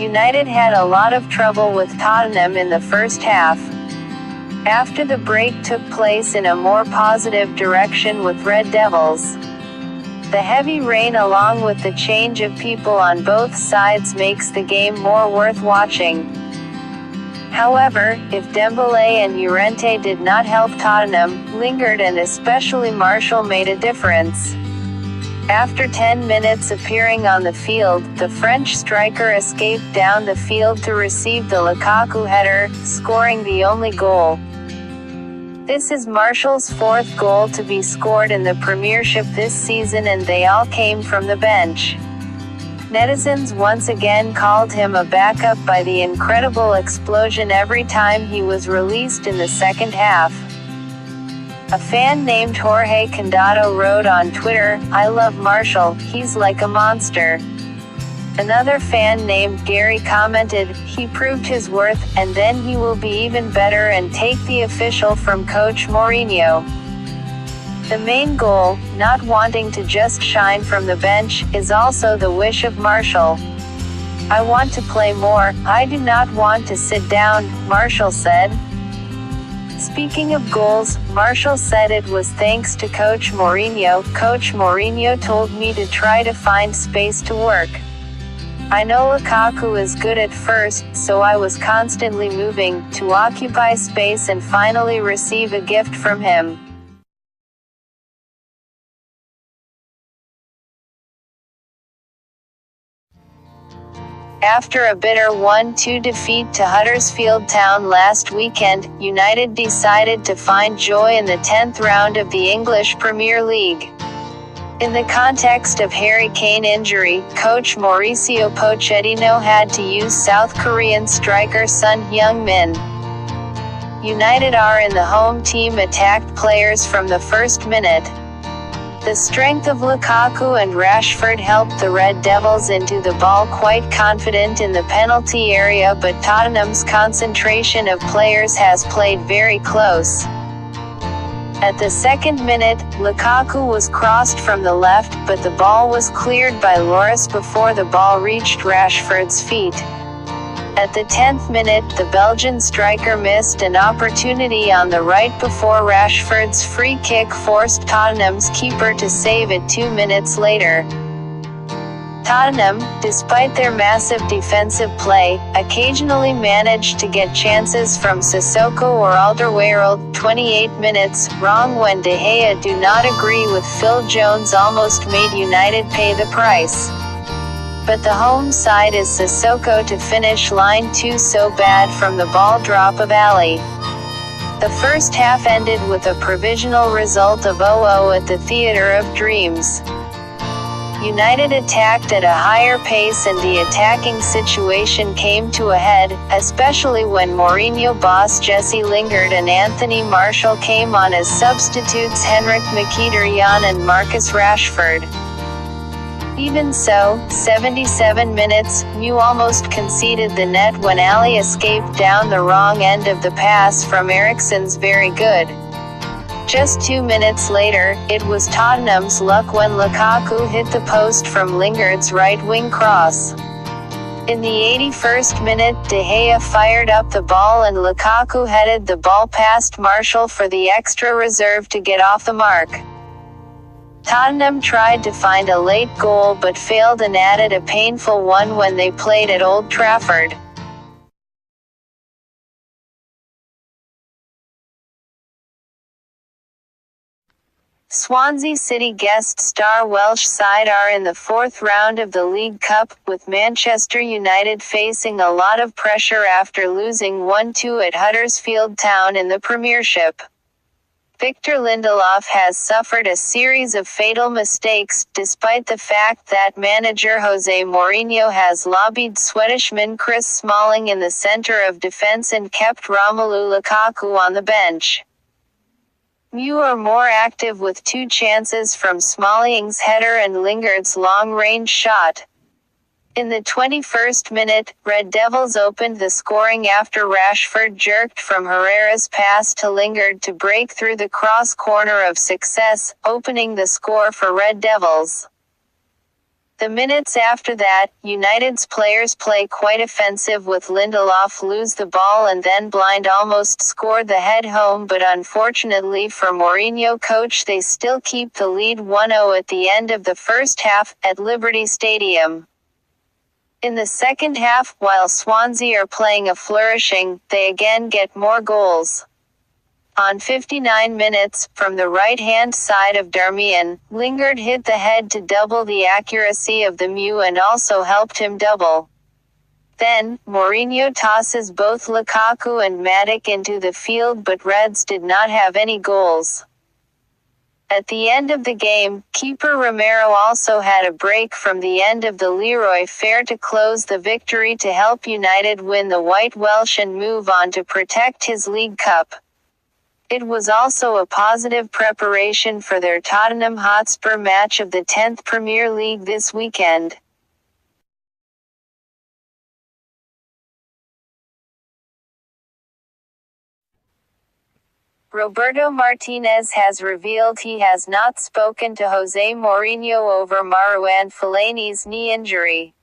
United had a lot of trouble with Tottenham in the first half. After the break took place in a more positive direction with Red Devils. The heavy rain along with the change of people on both sides makes the game more worth watching. However, if Dembélé and Llorente did not help Tottenham, Lingard and especially Martial made a difference. After 10 minutes appearing on the field, the French striker escaped down the field to receive the Lukaku header, scoring the only goal. This is Martial's fourth goal to be scored in the Premiership this season, and they all came from the bench. Netizens once again called him a backup by the incredible explosion every time he was released in the second half. A fan named Jorge Condado wrote on Twitter, "I love Martial, he's like a monster." Another fan named Gary commented, "He proved his worth, and then he will be even better and take the official from Coach Mourinho." The main goal, not wanting to just shine from the bench, is also the wish of Martial. "I want to play more, I do not want to sit down," Martial said. Speaking of goals, Martial said it was thanks to Coach Mourinho. "Coach Mourinho told me to try to find space to work. I know Lukaku is good at first, so I was constantly moving, to occupy space and finally receive a gift from him." After a bitter 1-2 defeat to Huddersfield Town last weekend, United decided to find joy in the 10th round of the English Premier League. In the context of Harry Kane injury, coach Mauricio Pochettino had to use South Korean striker Son Heung-min. United are in the home team attacked players from the first minute. The strength of Lukaku and Rashford helped the Red Devils into the ball quite confident in the penalty area, but Tottenham's concentration of players has played very close. At the second minute, Lukaku was crossed from the left, but the ball was cleared by Lloris before the ball reached Rashford's feet. At the 10th minute, the Belgian striker missed an opportunity on the right before Rashford's free kick forced Tottenham's keeper to save it 2 minutes later. Tottenham, despite their massive defensive play, occasionally managed to get chances from Sissoko or Alderweireld. 28 minutes, wrong when De Gea do not agree with Phil Jones almost made United pay the price. But the home side is Sissoko to finish line 2 so bad from the ball drop of Ali. The first half ended with a provisional result of 0-0 at the Theatre of Dreams. United attacked at a higher pace and the attacking situation came to a head, especially when Mourinho boss Jesse Lingard and Anthony Martial came on as substitutes Henrik Mkhitaryan and Marcus Rashford. Even so, 77 minutes, Mew almost conceded the net when Ali escaped down the wrong end of the pass from Eriksen's very good. Just 2 minutes later, it was Tottenham's luck when Lukaku hit the post from Lingard's right-wing cross. In the 81st minute, De Gea fired up the ball and Lukaku headed the ball past Martial for the extra reserve to get off the mark. Tottenham tried to find a late goal but failed and added a painful one when they played at Old Trafford. Swansea City guest star Welsh side are in the 4th round of the League Cup, with Manchester United facing a lot of pressure after losing 1-2 at Huddersfield Town in the Premiership. Victor Lindelof has suffered a series of fatal mistakes, despite the fact that manager Jose Mourinho has lobbied Swedishman Chris Smalling in the centre of defence and kept Romelu Lukaku on the bench. Mew are more active with 2 chances from Smalling's header and Lingard's long-range shot. In the 21st minute, Red Devils opened the scoring after Rashford jerked from Herrera's pass to Lingard to break through the cross corner of success, opening the score for Red Devils. The minutes after that, United's players play quite offensive with Lindelof lose the ball and then Blind almost scored the head home, but unfortunately for Mourinho coach they still keep the lead 1-0 at the end of the first half, at Liberty Stadium. In the second half, while Swansea are playing a flourishing, they again get more goals. On 59 minutes, from the right-hand side of Darmian, Lingard hit the head to double the accuracy of the Mew and also helped him double. Then, Mourinho tosses both Lukaku and Matic into the field, but Reds did not have any goals. At the end of the game, keeper Romero also had a break from the end of the Leroy Fair to close the victory to help United win the White Welsh and move on to protect his League Cup. It was also a positive preparation for their Tottenham Hotspur match of the 10th Premier League this weekend. Roberto Martinez has revealed he has not spoken to Jose Mourinho over Marouane Fellaini's knee injury.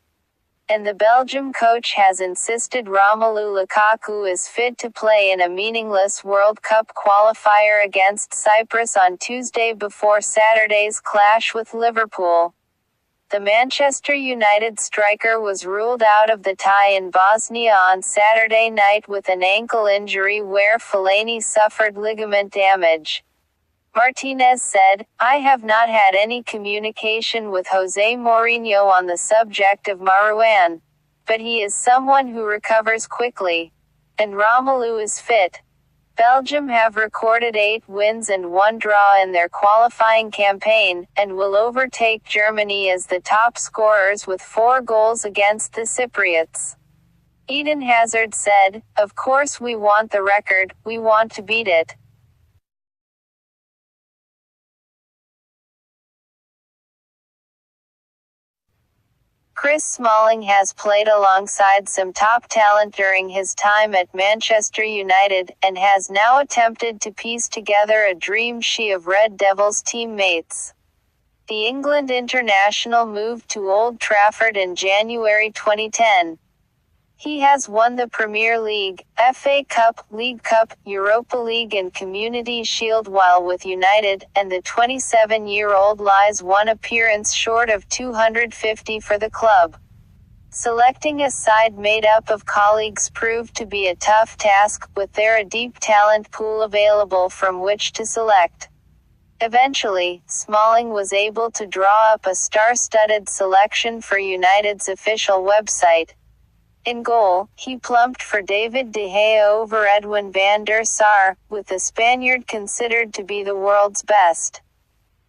And the Belgium coach has insisted Romelu Lukaku is fit to play in a meaningless World Cup qualifier against Cyprus on Tuesday before Saturday's clash with Liverpool. The Manchester United striker was ruled out of the tie in Bosnia on Saturday night with an ankle injury where Fellaini suffered ligament damage. Martinez said, "I have not had any communication with Jose Mourinho on the subject of Marouane. But he is someone who recovers quickly. And Romelu is fit." Belgium have recorded 8 wins and 1 draw in their qualifying campaign, and will overtake Germany as the top scorers with 4 goals against the Cypriots. Eden Hazard said, "Of course we want the record, we want to beat it." Chris Smalling has played alongside some top talent during his time at Manchester United, and has now attempted to piece together a dream sheet of Red Devils teammates. The England international moved to Old Trafford in January 2010. He has won the Premier League, FA Cup, League Cup, Europa League and Community Shield while with United, and the 27-year-old lies one appearance short of 250 for the club. Selecting a side made up of colleagues proved to be a tough task, with there a deep talent pool available from which to select. Eventually, Smalling was able to draw up a star-studded selection for United's official website. In goal, he plumped for David De Gea over Edwin van der Sar, with the Spaniard considered to be the world's best.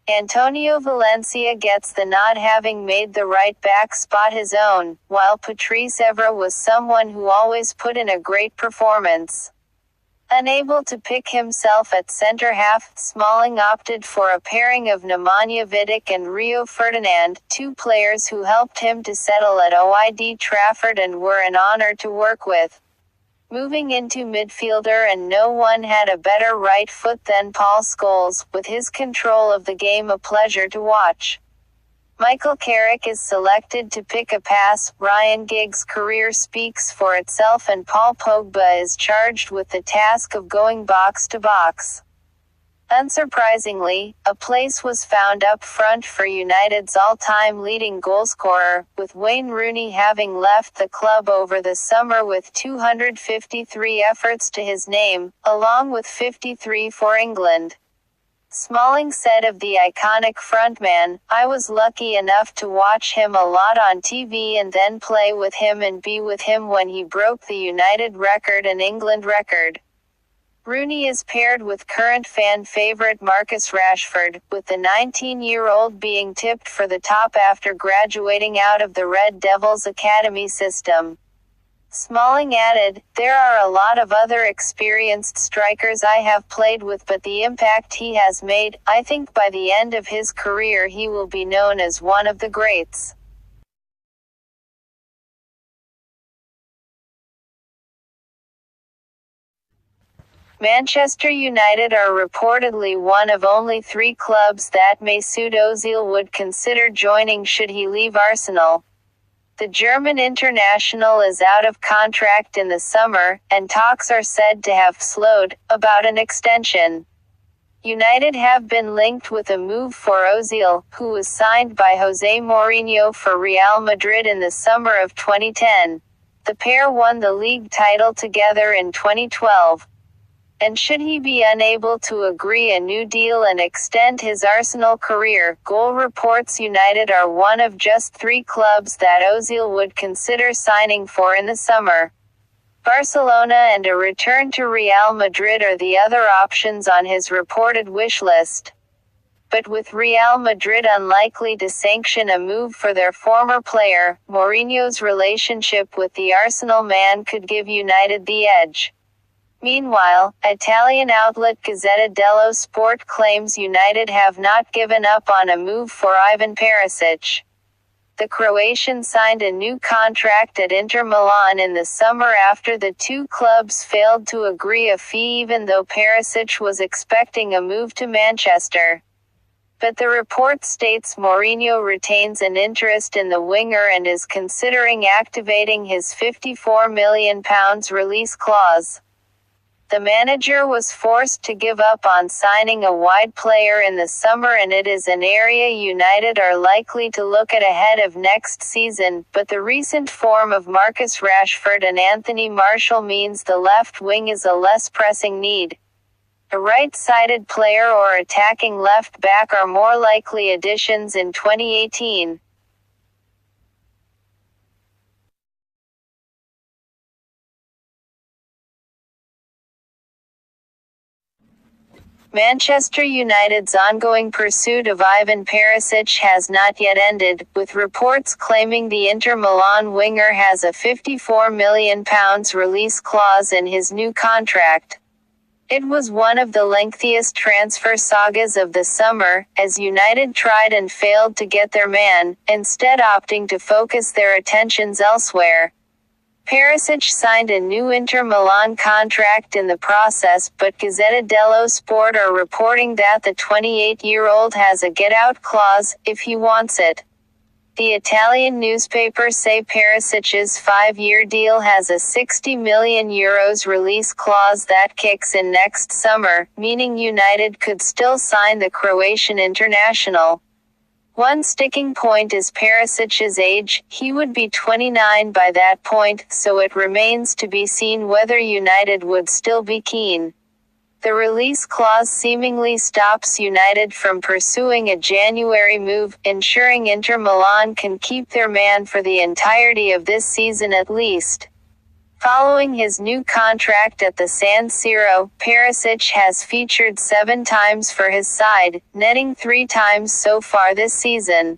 Antonio Valencia gets the nod having made the right-back spot his own, while Patrice Evra was someone who always put in a great performance. Unable to pick himself at centre-half, Smalling opted for a pairing of Nemanja Vidic and Rio Ferdinand, 2 players who helped him to settle at Old Trafford and were an honour to work with. Moving into midfielder, and no one had a better right foot than Paul Scholes, with his control of the game a pleasure to watch. Michael Carrick is selected to pick a pass, Ryan Giggs' career speaks for itself, and Paul Pogba is charged with the task of going box to box. Unsurprisingly, a place was found up front for United's all-time leading goalscorer, with Wayne Rooney having left the club over the summer with 253 efforts to his name, along with 53 for England. Smalling said of the iconic frontman, "I was lucky enough to watch him a lot on TV and then play with him and be with him when he broke the United record and England record." Rooney is paired with current fan favourite Marcus Rashford, with the 19-year-old being tipped for the top after graduating out of the Red Devils academy system. Smalling added, "There are a lot of other experienced strikers I have played with, but the impact he has made, I think by the end of his career he will be known as one of the greats." Manchester United are reportedly one of only 3 clubs that Mesut Ozil would consider joining should he leave Arsenal. The German international is out of contract in the summer, and talks are said to have slowed about an extension. United have been linked with a move for Ozil, who was signed by Jose Mourinho for Real Madrid in the summer of 2010. The pair won the league title together in 2012. And should he be unable to agree a new deal and extend his Arsenal career, Goal reports United are one of just 3 clubs that Ozil would consider signing for in the summer. Barcelona and a return to Real Madrid are the other options on his reported wish list. But with Real Madrid unlikely to sanction a move for their former player, Mourinho's relationship with the Arsenal man could give United the edge. Meanwhile, Italian outlet Gazzetta dello Sport claims United have not given up on a move for Ivan Perisic. The Croatian signed a new contract at Inter Milan in the summer after the 2 clubs failed to agree a fee even though Perisic was expecting a move to Manchester. But the report states Mourinho retains an interest in the winger and is considering activating his £54 million release clause. The manager was forced to give up on signing a wide player in the summer, and it is an area United are likely to look at ahead of next season, but the recent form of Marcus Rashford and Anthony Martial means the left wing is a less pressing need. A right-sided player or attacking left back are more likely additions in 2018. Manchester United's ongoing pursuit of Ivan Perisic has not yet ended, with reports claiming the Inter Milan winger has a £54 million release clause in his new contract. It was one of the lengthiest transfer sagas of the summer, as United tried and failed to get their man, instead opting to focus their attentions elsewhere. Perisic signed a new Inter Milan contract in the process, but Gazzetta dello Sport are reporting that the 28-year-old has a get-out clause, if he wants it. The Italian newspapers say Perisic's 5-year deal has a €60 million release clause that kicks in next summer, meaning United could still sign the Croatian international. One sticking point is Perisic's age. He would be 29 by that point, so it remains to be seen whether United would still be keen. The release clause seemingly stops United from pursuing a January move, ensuring Inter Milan can keep their man for the entirety of this season at least. Following his new contract at the San Siro, Perisic has featured 7 times for his side, netting 3 times so far this season.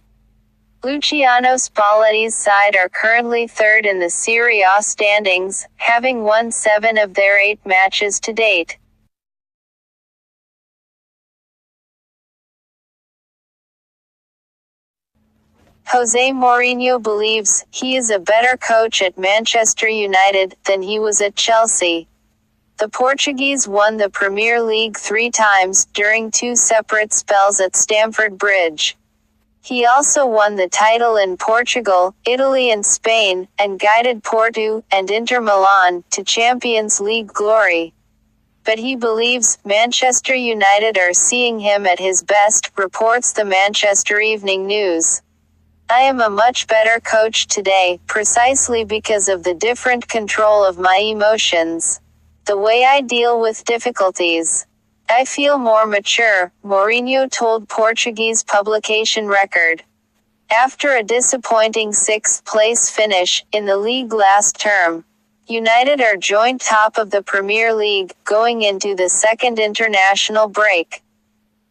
Luciano Spalletti's side are currently 3rd in the Serie A standings, having won 7 of their 8 matches to date. Jose Mourinho believes he is a better coach at Manchester United than he was at Chelsea. The Portuguese won the Premier League 3 times, during 2 separate spells at Stamford Bridge. He also won the title in Portugal, Italy and Spain, and guided Porto and Inter Milan to Champions League glory. But he believes Manchester United are seeing him at his best, reports the Manchester Evening News. I am a much better coach today, precisely because of the different control of my emotions. The way I deal with difficulties. I feel more mature, Mourinho told Portuguese publication Record. After a disappointing 6th-place finish in the league last term, United are joint top of the Premier League, going into the second international break.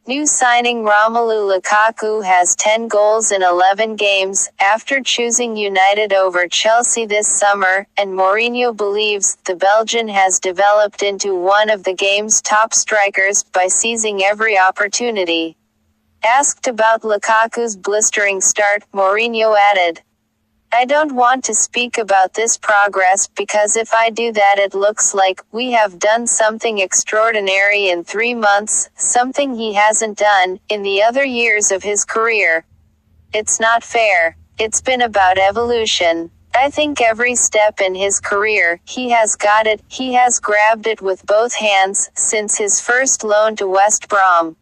New signing Romelu Lukaku has 10 goals in 11 games, after choosing United over Chelsea this summer, and Mourinho believes the Belgian has developed into one of the game's top strikers by seizing every opportunity. Asked about Lukaku's blistering start, Mourinho added, I don't want to speak about this progress because if I do that it looks like we have done something extraordinary in 3 months, something he hasn't done in the other years of his career. It's not fair. It's been about evolution. I think every step in his career, he has got it, he has grabbed it with both hands, since his first loan to West Brom.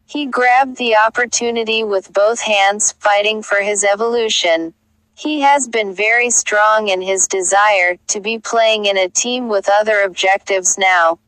He grabbed the opportunity with both hands, fighting for his evolution. He has been very strong in his desire to be playing in a team with other objectives now.